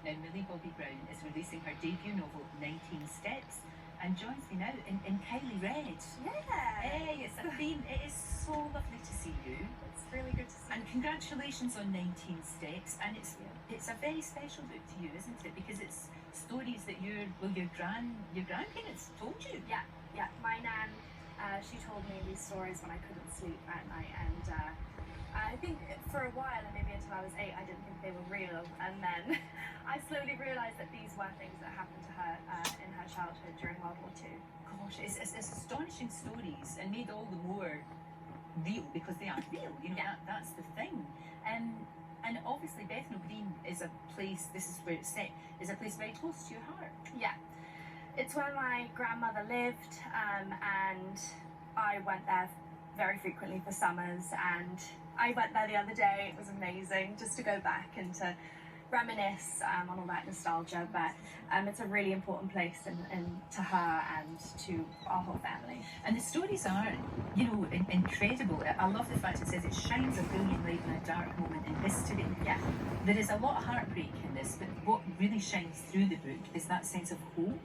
Now, Millie Bobby Brown is releasing her debut novel, 19 Steps, and joins me now in Kylie Red. Yeah. Hey, it's a theme. It is so lovely to see you. It's really good to see And congratulations on 19 Steps. And it's a very special book to you, isn't it? Because it's stories that your grandparents told you. Yeah. My nan, she told me these stories when I couldn't sleep at night, and I think for a while, and maybe until I was 8, I didn't think they were real. And then I slowly realised that these were things that happened to her in her childhood during World War II. Gosh, it's astonishing stories, and made all the more real because they are real. You know, Yeah. that's the thing. And obviously, Bethnal Green is a place. This is where it's set. Is a place very close to your heart. Yeah. It's where my grandmother lived, and I went there very frequently for summers, and I went there the other day. It was amazing just to go back and to reminisce on all that nostalgia, but it's a really important place to her and to our whole family. And the stories are, you know, incredible. I love the fact it says it shines a brilliant light in a dark moment in history. Yeah. There is a lot of heartbreak in this, but what really shines through the book is that sense of hope.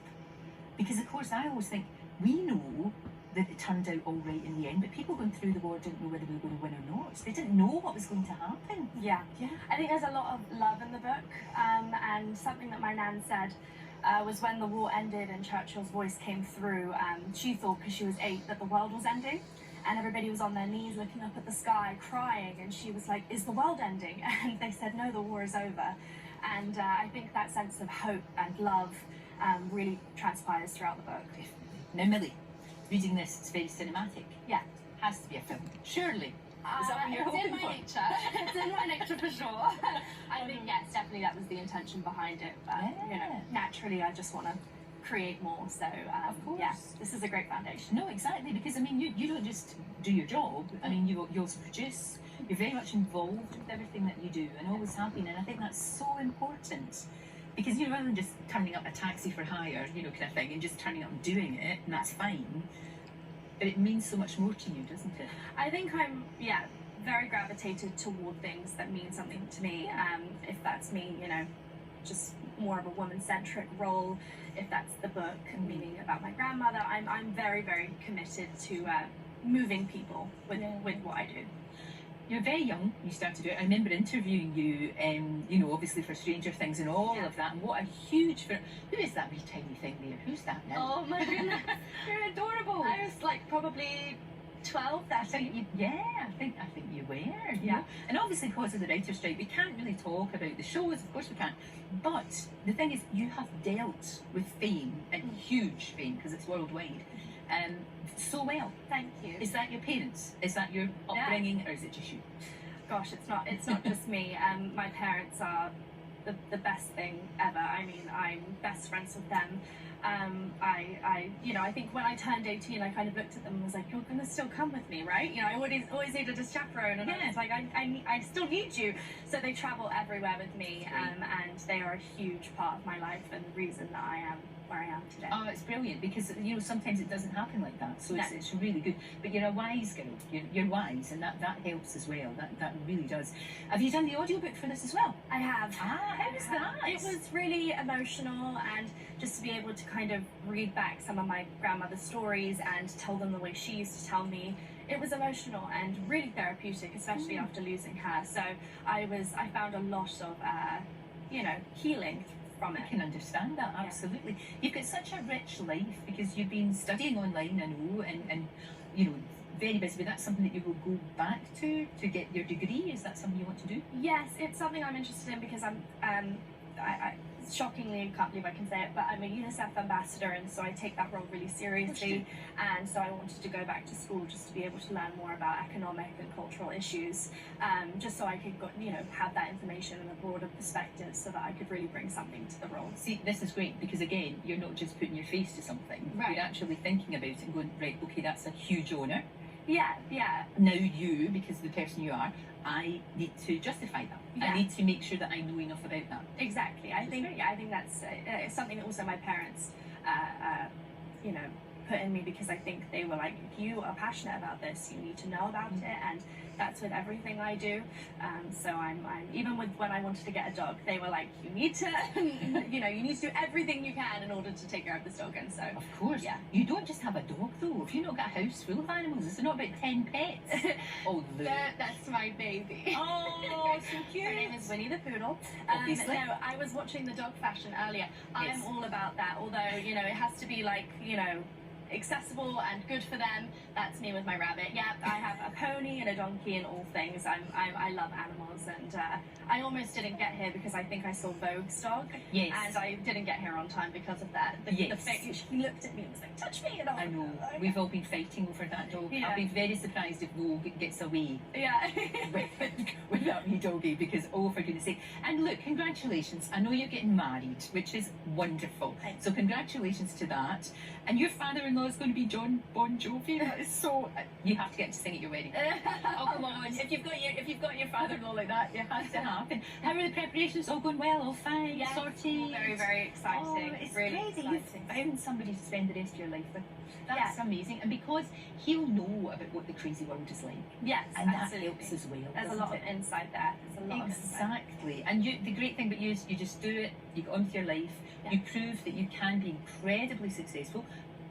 Because, of course, I always think we know that it turned out all right in the end, but people going through the war didn't know whether we were going to win or not. They didn't know what was going to happen. Yeah. I think there's a lot of love in the book, and something that my nan said was when the war ended and Churchill's voice came through, she thought, because she was 8, that the world was ending, and everybody was on their knees looking up at the sky, crying, and she was like, is the world ending? And they said, no, the war is over. And I think that sense of hope and love really transpires throughout the book. Now, Millie, reading this, it's very cinematic. Yeah. Has to be a film. Surely. Is that what you're it's hoping in my for? nature. It's in my nature for sure. I think, yes, definitely that was the intention behind it. But, you know, naturally, I just want to create more. So, Of course. yeah, this is a great foundation. No, exactly, because, I mean, you don't just do your job. I mean, you also produce. You're very much involved with everything that you do, and always have been, and I think that's so important. Because, you know, rather than just turning up a taxi for hire, you know, kind of thing, and just turning up and doing it, and that's fine, but it means so much more to you, doesn't it? I think I'm, very gravitated toward things that mean something to me. If that's me, you know, just more of a woman-centric role. If that's the book and meaning about my grandmother, I'm very, very committed to moving people with what I do. You're very young, you started it. I remember interviewing you, you know, obviously for Stranger Things and all of that. And what a huge... Who is that wee tiny thing there? Who's that now? Oh my goodness. You're adorable. I was like probably 12, I think you were. You Yeah. know? And obviously because of the writer's strike, we can't really talk about the shows, of course we can't. But the thing is, you have dealt with fame, and huge fame, because it's worldwide, so well. Thank you. Is that your parents? Is that your upbringing, or is it just you? Gosh, it's not just me. My parents are the best thing ever. I mean, I'm best friends with them. I think when I turned 18, I kind of looked at them and was like, you're gonna still come with me, right? You know, I always needed a chaperone, and I was like, I still need you. So they travel everywhere with me, and they are a huge part of my life and the reason that I am where I am today. Oh, it's brilliant, because, you know, sometimes it doesn't happen like that, so it's really good. But you're a wise girl, you're wise, and that helps as well, that really does. Have you done the audiobook for this as well? I have. How was that? It was really emotional, and just to be able to kind of read back some of my grandmother's stories and tell them the way she used to tell me, it was emotional and really therapeutic, especially after losing her. So I found a lot of, healing from it. I can understand that, absolutely. You've got such a rich life, because you've been studying online, I know, and you know, very busy, but that's something that you will go back to get your degree. Is that something you want to do? Yes, it's something I'm interested in, because I shockingly, can't believe I can say it, but I'm a UNICEF ambassador, and so I take that role really seriously. And so I wanted to go back to school just to be able to learn more about economic and cultural issues, just so I could have that information and a broader perspective, so that I could really bring something to the role. See, this is great, because again, you're not just putting your face to something, right. You're actually thinking about it and going, right, okay, that's a huge honour. Yeah. Now you, because of the person you are, I need to justify that. I need to make sure that I know enough about that. Exactly. I think that's something that also my parents, put in me, because I think they were like, if you are passionate about this, you need to know about it, and that's with everything I do. So I'm even with when I wanted to get a dog, they were like, you need to, you need to do everything you can in order to take care of this dog. And so, of course, yeah, you don't just have a dog though. If you've not got a house full of animals, it's not about 10 pets. Oh, Lou. That's my baby. Oh, so cute. Her name is Winnie the Poodle. Obviously. No, I was watching the dog fashion earlier. Yes. I'm all about that. Although, it has to be like, accessible and good for them. That's me with my rabbit. Yeah, I have a pony and a donkey and all things. I love animals, and I almost didn't get here because I think I saw Vogue's dog. Yes. And I didn't get here on time because of that. Yes. She looked at me and was like, touch me. And I know. We've all been fighting over that dog. Yeah. I'll be very surprised if Vogue gets away Yeah. with that wee doggy, because, oh, for goodness sake. And look, congratulations. I know you're getting married, which is wonderful. Thanks. So congratulations to that. And your father-in-law is going to be John Bon Jovi. That is so... You have to get to sing at your wedding. Oh, come on. If you've got your father-in-law like that, it has to happen. How are the preparations? All going well? All fine? Yeah, Sorted? very, very exciting. Oh, it's really crazy. exciting. You've found somebody to spend the rest of your life with. That's Yeah. amazing. And because he'll know about what the crazy world is like. Yes, And absolutely. that helps as well. There's a doesn't lot it? of insight there. There's a lot of insight. Exactly. And the great thing about you is you just do it, you get on with your life, Yeah. you prove that you can be incredibly successful,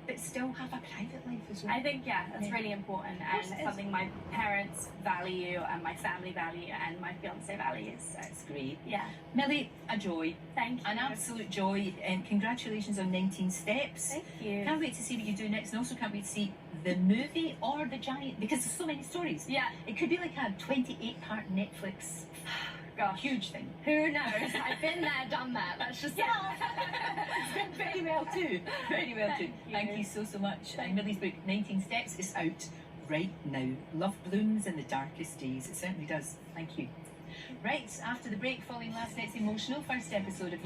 but still have a private life as well. I think, that's Yeah. really important, course and it is. something my parents value and my family value and my fiance values. So, That's great. yeah, Millie, a joy, thank you. an absolute joy, and congratulations on 19 steps. Thank you. Can't wait to see what you do next, and also can't wait to see the movie or the giant, because there's so many stories. Yeah, It could be like a 28-part Netflix gosh, huge thing. who knows? I've been there, done that. That's just Very well too. Very well too. Thank you. Thank you so much. And Millie's book 19 Steps is out right now. Love blooms in the darkest days. It certainly does. Thank you. Right, after the break, following last night's emotional first episode of